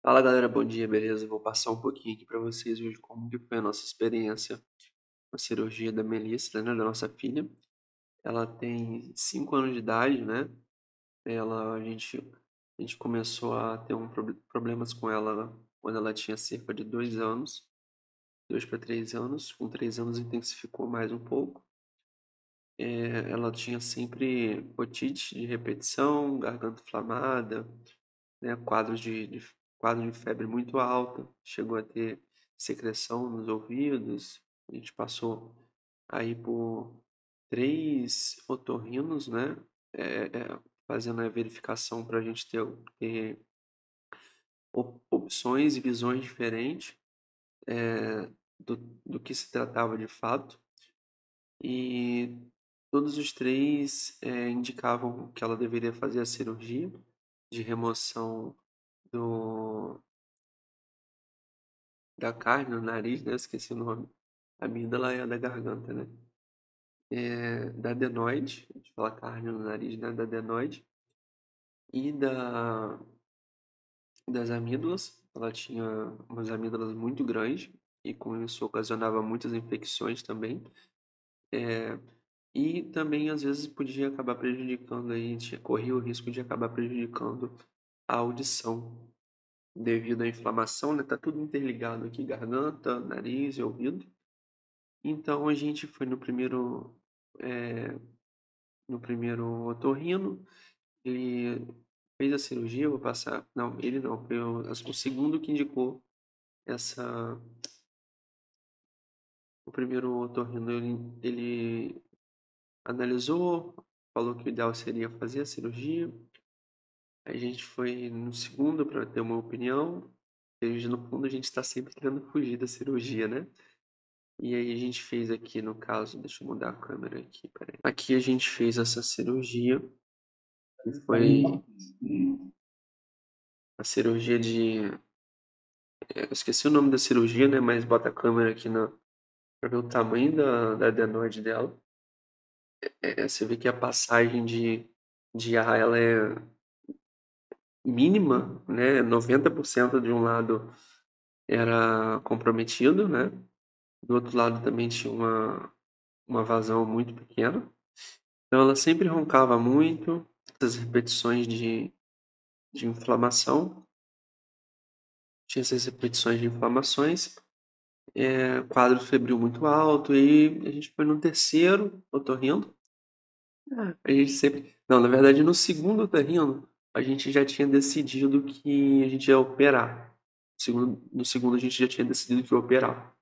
Fala galera, bom dia, beleza? Vou passar um pouquinho aqui para vocês hoje como que foi a nossa experiência com a cirurgia da Melissa, né, da nossa filha. Ela tem 5 anos de idade, né? A gente começou a ter problemas com ela quando ela tinha cerca de 2 anos, 2 para 3 anos. Com 3 anos intensificou mais um pouco. Ela tinha sempre otite de repetição, garganta inflamada, né, quadro de febre muito alta, chegou a ter secreção nos ouvidos. A gente passou aí por 3 otorrinos, né, fazendo a verificação para a gente ter opções e visões diferentes, do do que se tratava de fato. E todos os 3 indicavam que ela deveria fazer a cirurgia de remoção do da carne no nariz, né, eu esqueci o nome. A amígdala é a da garganta, né. Da adenoide, a gente fala carne no nariz, né, da adenoide e das amígdalas. Ela tinha umas amígdalas muito grandes e com isso ocasionava muitas infecções também. E também às vezes podia acabar prejudicando aí, corria o risco de acabar prejudicando a audição, devido à inflamação, né, tá tudo interligado aqui, garganta, nariz e ouvido. Então a gente foi eh, no primeiro otorrino, ele fez a cirurgia, eu vou passar não, ele não, foi o segundo que indicou essa o primeiro otorrino ele analisou, falou que o ideal seria fazer a cirurgia. Aí a gente foi no segundo para ter uma opinião, e no fundo a gente está sempre tentando fugir da cirurgia, né. E aí a gente fez aqui no caso, deixa eu mudar a câmera aqui, espera aí. Aqui a gente fez essa cirurgia, que foi a cirurgia eu esqueci o nome da cirurgia, né, mas bota a câmera aqui na pra ver o tamanho da adenoide dela. Você vê que a passagem de ar ela é mínima, né, 90% de um lado era comprometido, né, do outro lado também tinha uma vazão muito pequena. Então ela sempre roncava muito, essas repetições de inflamação, tinha essas repetições de inflamações, quadro febril muito alto, e a gente foi no terceiro otorrino. A gente sempre não, na verdade no segundo otorrino, a gente já tinha decidido que a gente ia operar. No segundo a gente já tinha decidido que ia operar.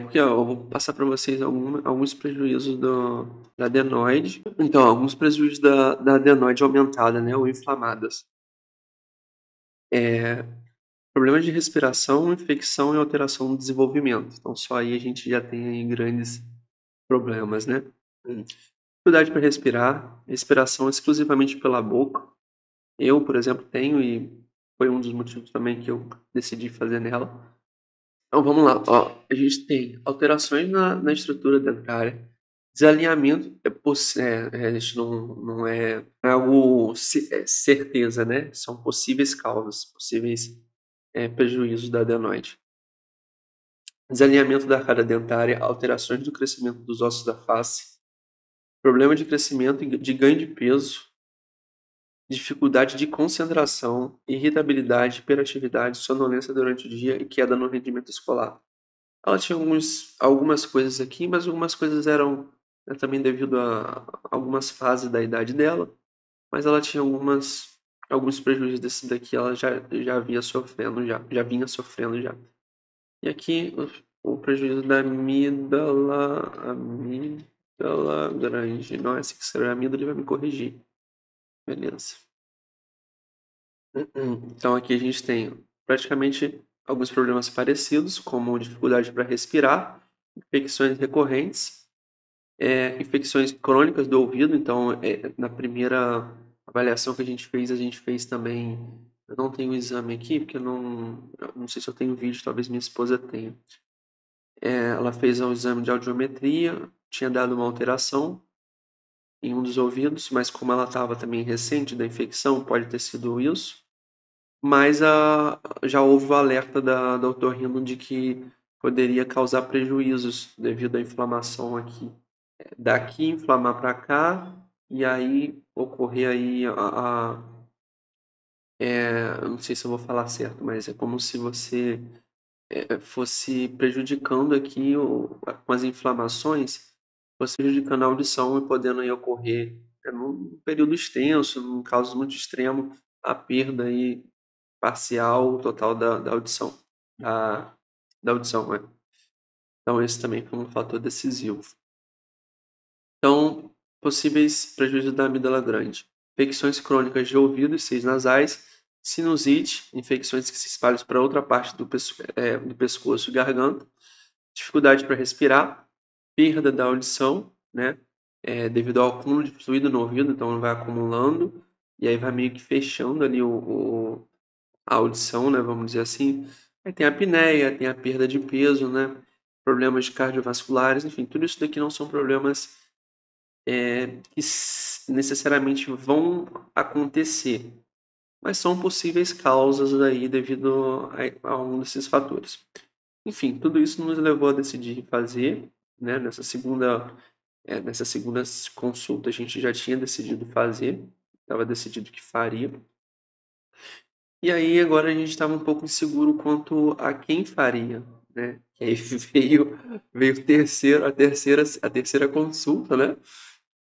Porque ó, eu vou passar para vocês alguns prejuízos da adenoide. Então, alguns prejuízos da adenoide aumentada, né, ou inflamadas. Problemas de respiração, infecção e alteração no desenvolvimento. Então só aí a gente já tem aí grandes problemas, né. Dificuldade para respirar, respiração exclusivamente pela boca. Eu, por exemplo, tenho e foi um dos motivos também que eu decidi fazer nela. Então vamos lá, ó, a gente tem alterações na estrutura dentária, desalinhamento, isso não é algo certeza, né, são possíveis causas, possíveis, prejuízos da adenoide. Desalinhamento da arcada dentária, alterações do crescimento dos ossos da face, problema de crescimento e de ganho de peso, dificuldade de concentração, irritabilidade, hiperatividade, sonolência durante o dia e queda no rendimento escolar. Ela tinha algumas coisas aqui, mas algumas coisas eram, também devido a algumas fases da idade dela, mas ela tinha alguns prejuízos desse daqui, ela já havia sofrendo já vinha sofrendo já. E aqui o prejuízo da amígdala grande, não, essa aqui será a amígdala, ele vai me corrigir. Beleza. Então aqui a gente tem praticamente alguns problemas parecidos, como dificuldade para respirar, infecções recorrentes, infecções crônicas do ouvido. Então, na primeira avaliação que a gente fez também. Eu não tenho o exame aqui, porque eu não sei se eu tenho vídeo, talvez minha esposa tenha. Ela fez um exame de audiometria, tinha dado uma alteração em um dos ouvidos, mas como ela estava também recente da infecção, pode ter sido isso. mas já houve o alerta da otorrino de que poderia causar prejuízos devido à inflamação aqui. Daqui inflamar para cá e aí ocorrer aí eu não sei se eu vou falar certo, mas é como se você fosse prejudicando aqui com as inflamações, fosse prejudicando a audição e podendo aí ocorrer num período extenso, num caso muito extremo, a perda aí parcial, total da audição, da, da audição, né? Então esse também foi um fator decisivo. Então, possíveis prejuízos da amígdala grande. Infecções crônicas de ouvido e seios nasais, sinusite, infecções que se espalham para outra parte do pescoço e garganta, dificuldade para respirar, perda da audição, né? Devido ao acúmulo de fluido no ouvido, então vai acumulando e aí vai meio que fechando ali a audição, né? Vamos dizer assim. Aí tem a apneia, tem a perda de peso, né? Problemas cardiovasculares, enfim, tudo isso daqui não são problemas que necessariamente vão acontecer, mas são possíveis causas aí devido a um desses fatores. Enfim, tudo isso nos levou a decidir fazer, né? Nessa segunda consulta a gente já tinha decidido fazer, estava decidido que faria. E aí agora a gente estava um pouco inseguro quanto a quem faria, né? E aí veio a terceira consulta, né?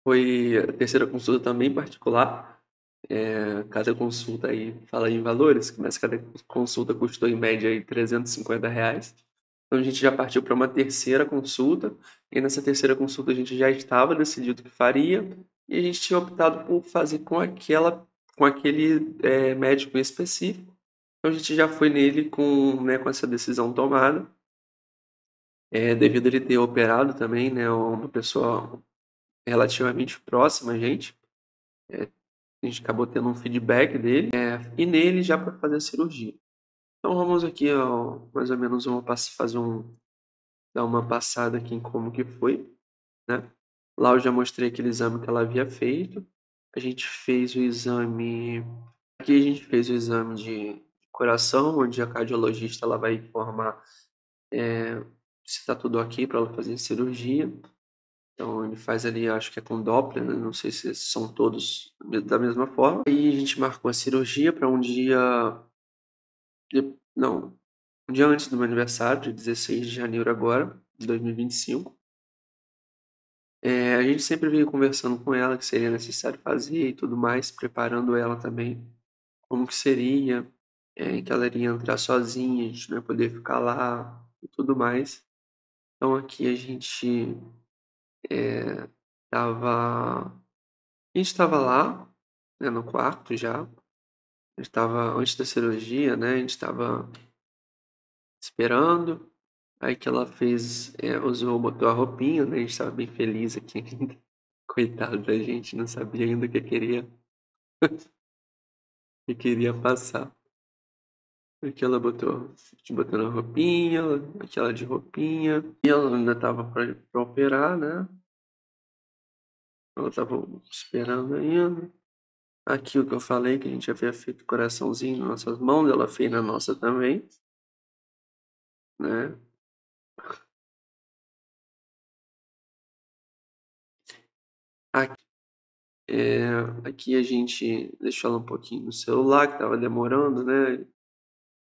Foi a terceira consulta também particular. Cada consulta aí fala em valores, mas cada consulta custou em média aí R$ 350. Então a gente já partiu para uma terceira consulta, e nessa terceira consulta a gente já estava decidido o que faria, e a gente tinha optado por fazer com aquele médico em específico. Então a gente já foi nele com essa decisão tomada, devido a ele ter operado também, né, uma pessoa relativamente próxima a gente. A gente acabou tendo um feedback dele, e nele já para fazer a cirurgia. Então vamos aqui, ó, mais ou menos dar uma passada aqui em como que foi, né? Lá eu já mostrei aquele exame que ela havia feito. A gente fez o exame. Aqui a gente fez o exame de coração, onde a cardiologista ela vai informar se está tudo ok para ela fazer a cirurgia. Então ele faz ali, acho que é com Doppler, né? Não sei se são todos da mesma forma. Aí a gente marcou a cirurgia para um dia. Não, um dia antes do meu aniversário, de 16 de janeiro agora, de 2025. A gente sempre veio conversando com ela que seria necessário fazer e tudo mais, preparando ela também como que seria, que ela iria entrar sozinha, a gente não ia poder ficar lá e tudo mais. Então aqui tava, a gente estava lá, né, no quarto já, a gente estava antes da cirurgia, né, a gente estava esperando, aí que ela fez, botou a roupinha, né, a gente estava bem feliz aqui ainda. Coitado da gente, não sabia ainda o que queria passar. Aqui ela botou na roupinha, aquela de roupinha. E ela ainda tava pra operar, né? Ela tava esperando ainda. Aqui o que eu falei, que a gente havia feito coraçãozinho nas nossas mãos, ela fez na nossa também, né? Aqui, aqui a gente deixou ela um pouquinho no celular, que tava demorando, né?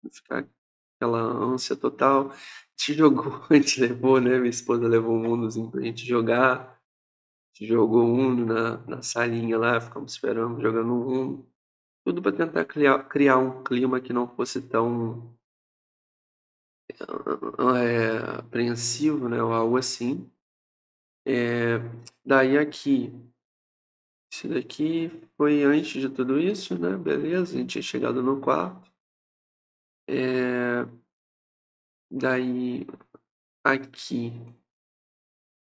Não ficar aquela ânsia total. A gente jogou, a gente levou, né? Minha esposa levou um mundozinho pra gente jogar. Jogou Uno na salinha lá, ficamos esperando, jogando Uno. Tudo para tentar criar um clima que não fosse tão apreensivo, né? Ou algo assim. É, daí aqui, isso daqui foi antes de tudo isso, né? Beleza, a gente tinha chegado no quarto. É, daí aqui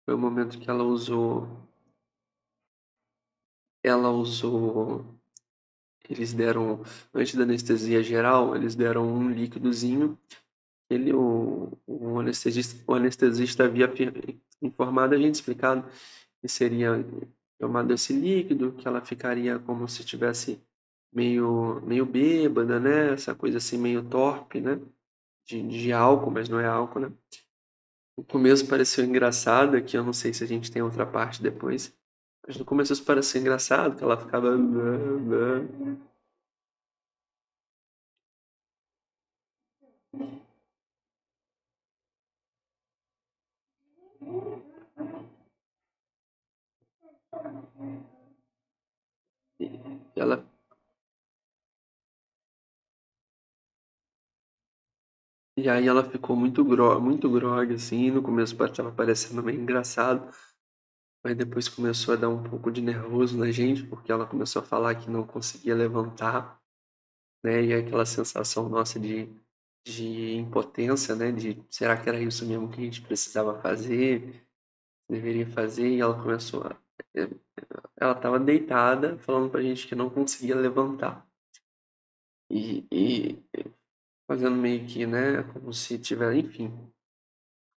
foi o momento que ela usou, eles deram, antes da anestesia geral, eles deram um líquidozinho. O anestesista havia informado a gente, explicado que seria tomado esse líquido, que ela ficaria como se tivesse meio bêbada, né? Essa coisa assim meio torpe, né? De álcool, mas não é álcool, né? No começo pareceu engraçado, que eu não sei se a gente tem outra parte depois. Mas no começo isso parecia engraçado, que ela ficava. Ela, e aí ela ficou muito grogue, assim. No começo estava parecendo meio engraçado, mas depois começou a dar um pouco de nervoso na gente, porque ela começou a falar que não conseguia levantar, né? E aquela sensação nossa de impotência, né? De será que era isso mesmo que a gente precisava fazer, deveria fazer? E ela começou a. Ela estava deitada, falando pra gente que não conseguia levantar. E fazendo meio que, né? Como se tivesse. Enfim.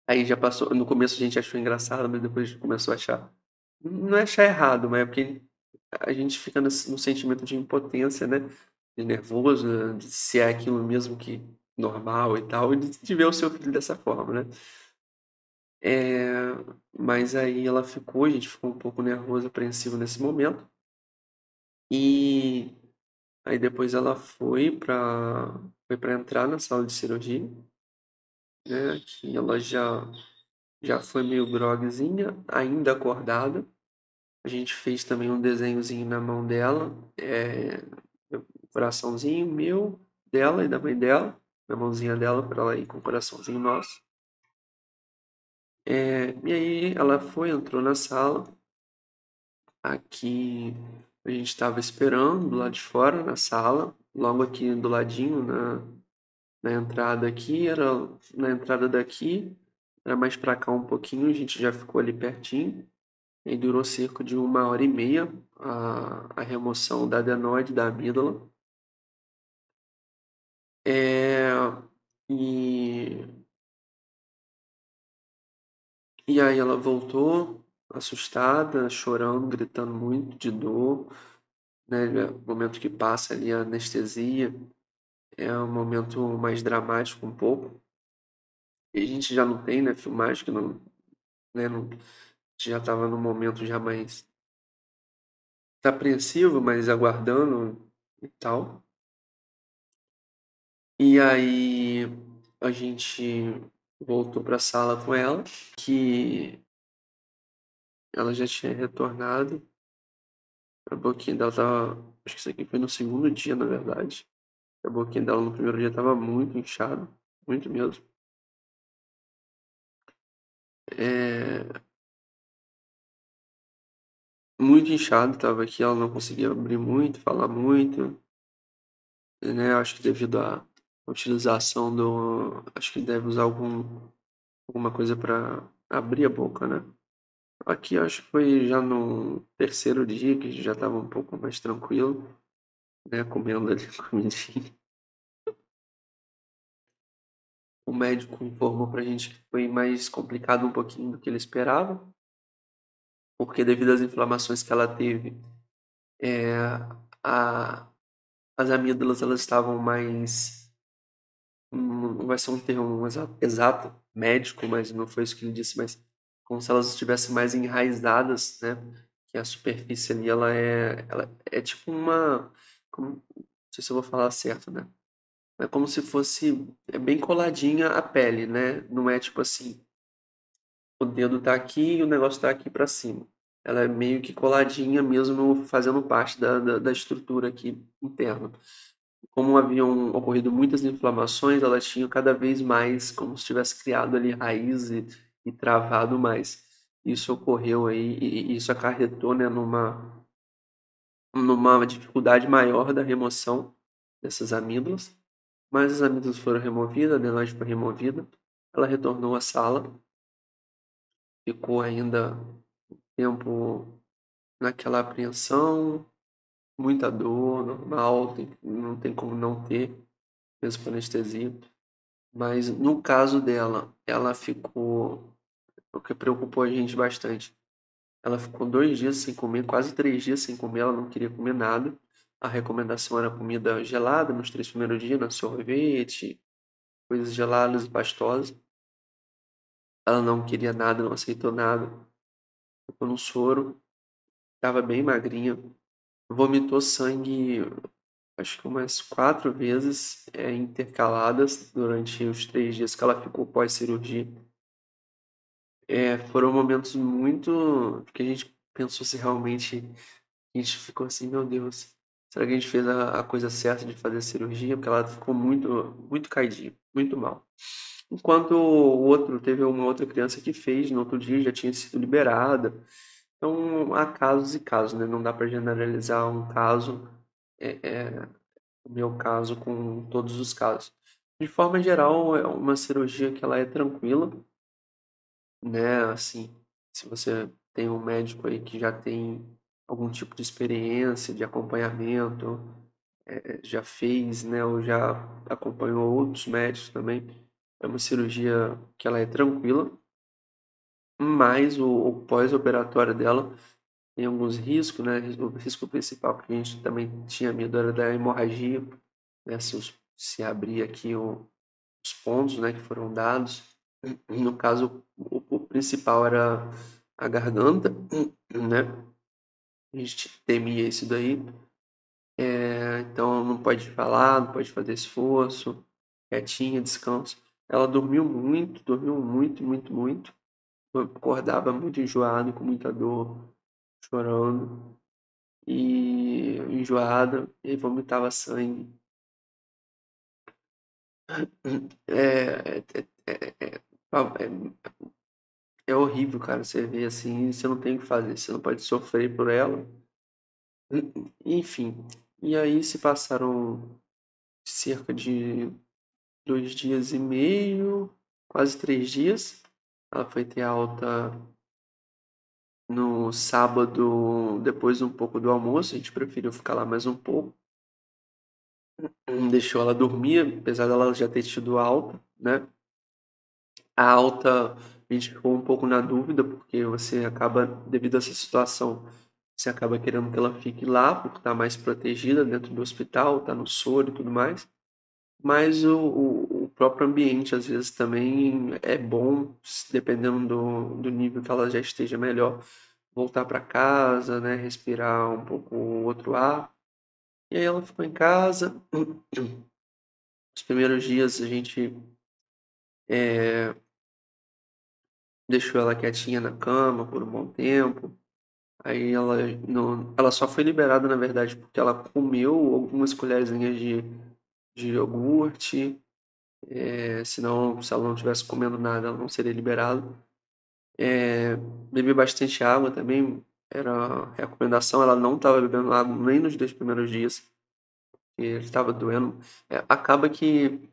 Aí já passou. No começo a gente achou engraçado, mas depois começou a achar. Não é achar errado, mas é porque a gente fica no sentimento de impotência, né? De nervoso, né, de se é aquilo mesmo que normal e tal, e de ver o seu filho dessa forma, né? É, mas aí ela ficou, a gente ficou um pouco nervoso, apreensivo nesse momento. E aí depois ela foi para entrar na sala de cirurgia, né? Que ela já foi meio groguezinha, ainda acordada. A gente fez também um desenhozinho na mão dela, um coraçãozinho meu, dela e da mãe dela, na mãozinha dela, para ela ir com o coraçãozinho nosso. E aí ela foi, entrou na sala. Aqui a gente estava esperando do lado de fora, na sala, logo aqui do ladinho, na entrada aqui, era na entrada daqui, era mais para cá um pouquinho, a gente já ficou ali pertinho. E durou cerca de 1 hora e meia a remoção da adenoide da amígdala. É, e, e aí ela voltou assustada, chorando, gritando muito de dor, né? O momento que passa ali a anestesia é um momento mais dramático um pouco. E a gente já não tem, né, filmagem que não, né, não, a gente já estava num momento já mais apreensivo, mas aguardando e tal. E aí a gente voltou para a sala com ela, que ela já tinha retornado. A boquinha dela tava. Acho que isso aqui foi no segundo dia, na verdade. A boquinha dela no primeiro dia tava muito inchada, muito mesmo. É, muito inchado, tava aqui, ela não conseguia abrir muito, falar muito, né? Acho que devido à utilização do. Acho que deve usar alguma coisa para abrir a boca, né? Aqui acho que foi já no terceiro dia que já estava um pouco mais tranquilo, né? Comendo ali comidinha. O médico informou pra gente que foi mais complicado um pouquinho do que ele esperava, porque devido às inflamações que ela teve, é, a, as amígdalas elas estavam mais. Não vai ser um termo exato médico, mas não foi isso que ele disse, mas como se elas estivessem mais enraizadas, né? Que a superfície ali, ela é tipo uma. Não sei se eu vou falar certo, né? É como se fosse bem coladinha a pele, né? Não é tipo assim, o dedo tá aqui e o negócio tá aqui para cima. Ela é meio que coladinha mesmo, fazendo parte da estrutura aqui interna. Como haviam ocorrido muitas inflamações, ela tinha cada vez mais, como se tivesse criado ali raiz e travado mais. Isso ocorreu aí e isso acarretou, né, numa dificuldade maior da remoção dessas amígdalas. Mas as amígdalas foram removidas, a adenoide foi removida, ela retornou à sala, ficou ainda tempo naquela apreensão, muita dor, normal, não tem como não ter, mesmo com anestesia. Mas no caso dela, ela ficou, o que preocupou a gente bastante. Ela ficou 2 dias sem comer, quase 3 dias sem comer, ela não queria comer nada. a recomendação era comida gelada nos 3 primeiros dias, né, sorvete, coisas geladas e pastosas. Ela não queria nada, não aceitou nada, ficou no soro, estava bem magrinha, vomitou sangue acho que umas 4 vezes, intercaladas durante os 3 dias que ela ficou pós-cirurgia. Foram momentos muito que a gente pensou se realmente a gente ficou assim: "Meu Deus, será que a gente fez a coisa certa de fazer a cirurgia?", porque ela ficou muito caidinha, muito mal. Enquanto o outro teve uma outra criança que fez, no outro dia já tinha sido liberada. Então, há casos e casos, né, não dá para generalizar um caso, o meu caso com todos os casos. De forma geral, é uma cirurgia que ela é tranquila, né, assim, se você tem um médico aí que já tem algum tipo de experiência, de acompanhamento, já fez, né, ou já acompanhou outros médicos também, é uma cirurgia que ela é tranquila, mas o pós-operatório dela tem alguns riscos, né, o risco principal que a gente também tinha medo era da hemorragia, né, se abrir aqui os pontos, né, que foram dados. No caso, o principal era a garganta, né, a gente temia isso daí. Então não pode falar, não pode fazer esforço, quietinha, descanso. Ela dormiu muito, muito, muito. Acordava muito enjoado, com muita dor, chorando e enjoada, e vomitava sangue. É, é horrível, cara. Você vê assim, você não tem o que fazer, você não pode sofrer por ela. Enfim, e aí se passaram cerca de 2 dias e meio, quase 3 dias. Ela foi ter alta no sábado, depois um pouco do almoço. A gente preferiu ficar lá mais um pouco. Deixou ela dormir, apesar dela já ter tido alta, né? A alta, a gente ficou um pouco na dúvida, porque você acaba, devido a essa situação, você acaba querendo que ela fique lá, por estar mais protegida dentro do hospital, tá no soro e tudo mais. Mas o próprio ambiente, às vezes, também é bom, dependendo do nível que ela já esteja melhor, voltar para casa, né, respirar um pouco o outro ar. E aí ela ficou em casa. Os primeiros dias a gente deixou ela quietinha na cama por um bom tempo. Aí ela não, ela só foi liberada, na verdade, porque ela comeu algumas colherzinhas de iogurte. Senão, se ela não estivesse comendo nada, ela não seria liberada. Beber bastante água também era a recomendação. Ela não estava bebendo água nem nos 2 primeiros dias, e estava doendo. Acaba que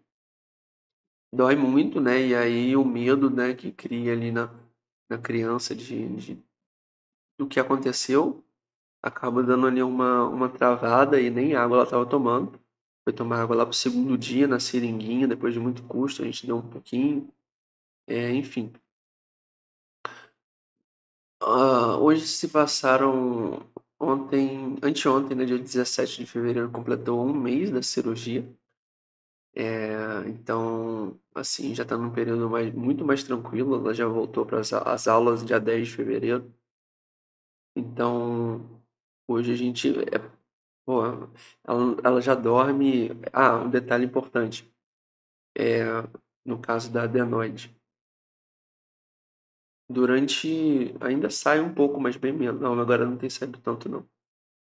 dói muito, né? E aí o medo, né, que cria ali na criança do que aconteceu, acaba dando ali uma travada e nem água ela estava tomando. Foi tomar água lá pro segundo dia, na seringuinha, depois de muito custo, a gente deu um pouquinho. Enfim. Hoje se passaram anteontem, né, dia 17 de fevereiro, completou um mês da cirurgia. Então, assim, já está num período muito mais tranquilo. Ela já voltou para as aulas dia 10 de fevereiro. Então, hoje a gente, pô, ela já dorme. Um detalhe importante, é, no caso da adenoide. Ainda sai um pouco, mas bem menos. Não, agora não tem saído tanto não.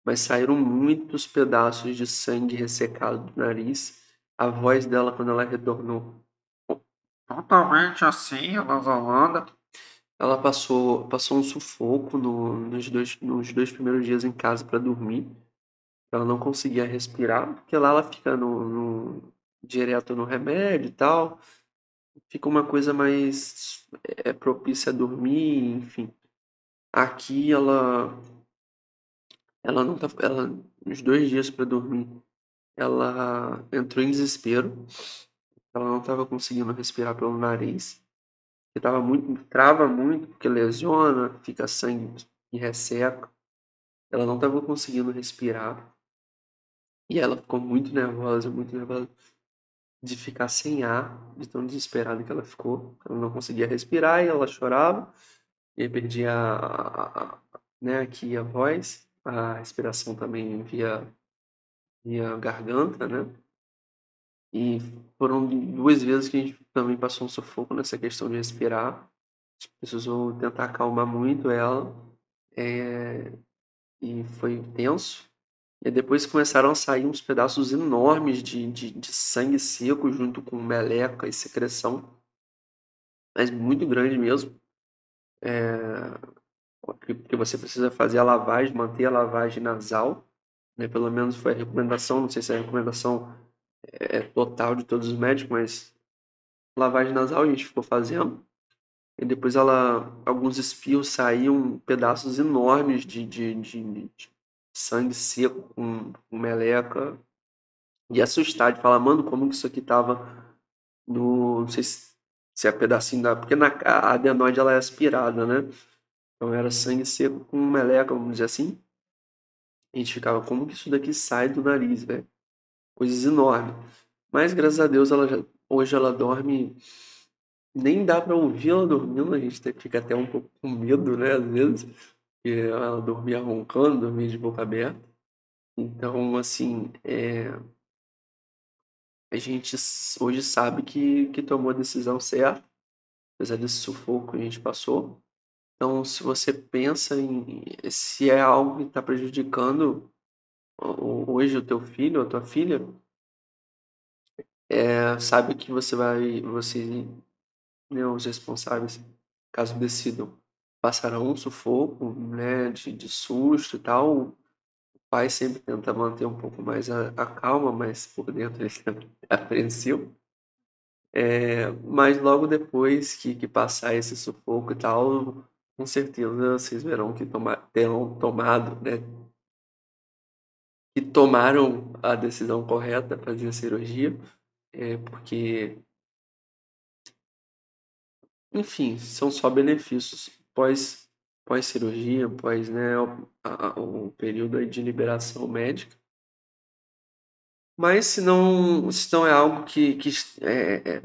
Mas saíram muitos pedaços de sangue ressecado do nariz. A voz dela, quando ela retornou, totalmente assim, anasalada. Ela passou um sufoco nos dois primeiros dias em casa para dormir. Ela não conseguia respirar, porque lá ela fica direto no remédio e tal. Fica uma coisa mais propícia a dormir, enfim. Aqui ela não tá, ela, nos 2 dias para dormir, ela entrou em desespero. Ela não estava conseguindo respirar pelo nariz. Que trava muito, porque lesiona, fica sangue e resseca. Ela não estava conseguindo respirar. E ela ficou muito nervosa de ficar sem ar, de tão desesperada que ela ficou. Ela não conseguia respirar e ela chorava, e aí perdia né, aqui a voz, a respiração também via garganta, né? E foram 2 vezes que a gente também passou um sufoco nessa questão de respirar. A gente precisou tentar acalmar muito ela, e foi tenso. E depois começaram a sair uns pedaços enormes de sangue seco junto com meleca e secreção, mas muito grande mesmo. Porque você precisa fazer a lavagem, manter a lavagem nasal, né? Pelo menos foi a recomendação, não sei se é a recomendação total de todos os médicos, mas lavagem nasal a gente ficou fazendo. E depois alguns espirros saíam pedaços enormes de sangue seco com meleca. De assustar, de falar, mano, como que isso aqui tava no. Não sei se é pedacinho da. Porque a adenoide ela é aspirada, né? Então era sangue seco com meleca, vamos dizer assim. A gente ficava, como que isso daqui sai do nariz, velho? Coisas enormes. Mas graças a Deus hoje ela dorme. Nem dá pra ouvir ela dormindo, a gente fica até um pouco com medo, né? Às vezes. Porque ela dormia roncando, dormia de boca aberta. Então, assim, a gente hoje sabe que tomou a decisão certa, apesar desse sufoco que a gente passou. Então, se você pensa se é algo que está prejudicando hoje o teu filho ou a tua filha, sabe que você, né, os responsáveis, caso decidam, passarão um sufoco, né, de susto e tal. O pai sempre tenta manter um pouco mais a calma, mas por dentro ele sempre é apreensivo. Mas logo depois que passar esse sufoco e tal, com certeza vocês verão que terão tomado, né? Que tomaram a decisão correta, fazer a cirurgia, porque, enfim, são só benefícios pós-cirurgia, pós, né, o período aí de liberação médica. Mas se não é algo que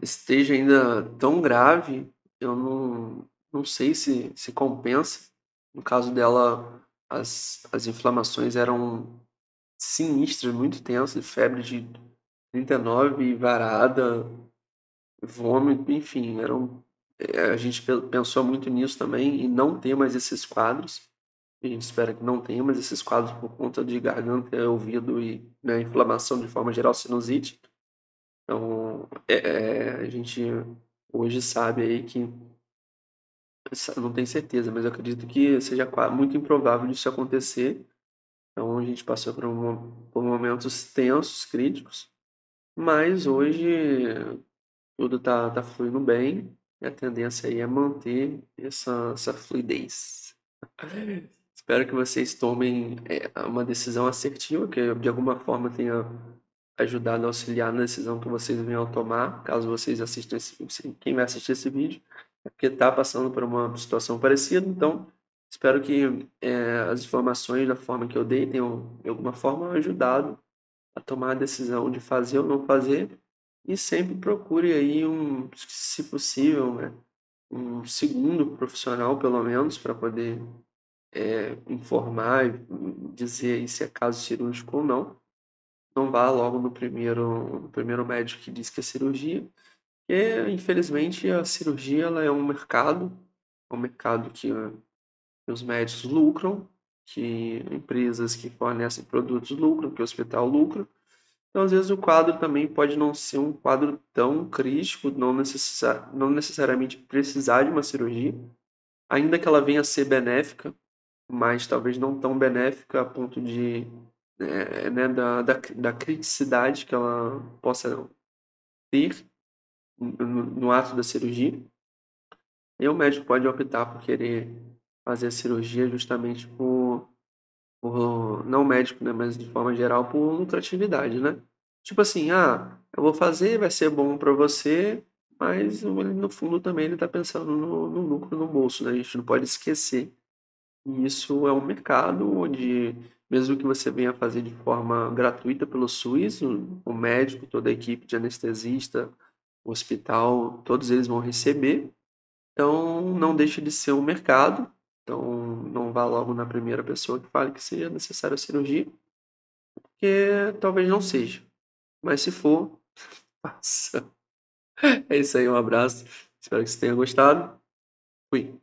esteja ainda tão grave, eu não sei se compensa. No caso dela, as inflamações eram sinistras, muito tensas, febre de 39, varada, vômito, enfim, a gente pensou muito nisso também e não ter mais esses quadros. A gente espera que não tenha mais esses quadros por conta de garganta, ouvido e, né, inflamação de forma geral, sinusite. Então, a gente hoje sabe aí que, não tem certeza, mas eu acredito que seja muito improvável disso acontecer. Então, a gente passou por momentos tensos, críticos, mas hoje tudo tá fluindo bem e a tendência aí é manter essa fluidez. Espero que vocês tomem uma decisão assertiva, que de alguma forma tenha ajudado a auxiliar na decisão que vocês venham a tomar, caso vocês assistam quem vai assistir esse vídeo, é porque está passando por uma situação parecida, então espero que as informações da forma que eu dei tenham de alguma forma ajudado a tomar a decisão de fazer ou não fazer, e sempre procure aí se possível, né, um segundo profissional pelo menos para poder informar e dizer aí se é caso cirúrgico ou não. Não vá logo no primeiro médico que diz que é cirurgia, porque infelizmente a cirurgia ela é um mercado que os médicos lucram, que empresas que fornecem produtos lucram, que o hospital lucra. Então, às vezes, o quadro também pode não ser um quadro tão crítico, não necessariamente precisar de uma cirurgia, ainda que ela venha a ser benéfica, mas talvez não tão benéfica a ponto de, né, da criticidade que ela possa ter no ato da cirurgia. E o médico pode optar por querer fazer a cirurgia justamente não o médico, né, mas de forma geral por lucratividade, né? Tipo assim, eu vou fazer, vai ser bom para você, mas no fundo também ele está pensando no lucro no bolso, né? A gente não pode esquecer. E isso é um mercado onde mesmo que você venha fazer de forma gratuita pelo SUS, o médico, toda a equipe de anestesista, o hospital, todos eles vão receber. Então, não deixe de ser um mercado. Então, não vá logo na primeira pessoa que fale que seja necessária a cirurgia, porque talvez não seja. Mas se for, faça. É isso aí, um abraço. Espero que você tenha gostado. Fui.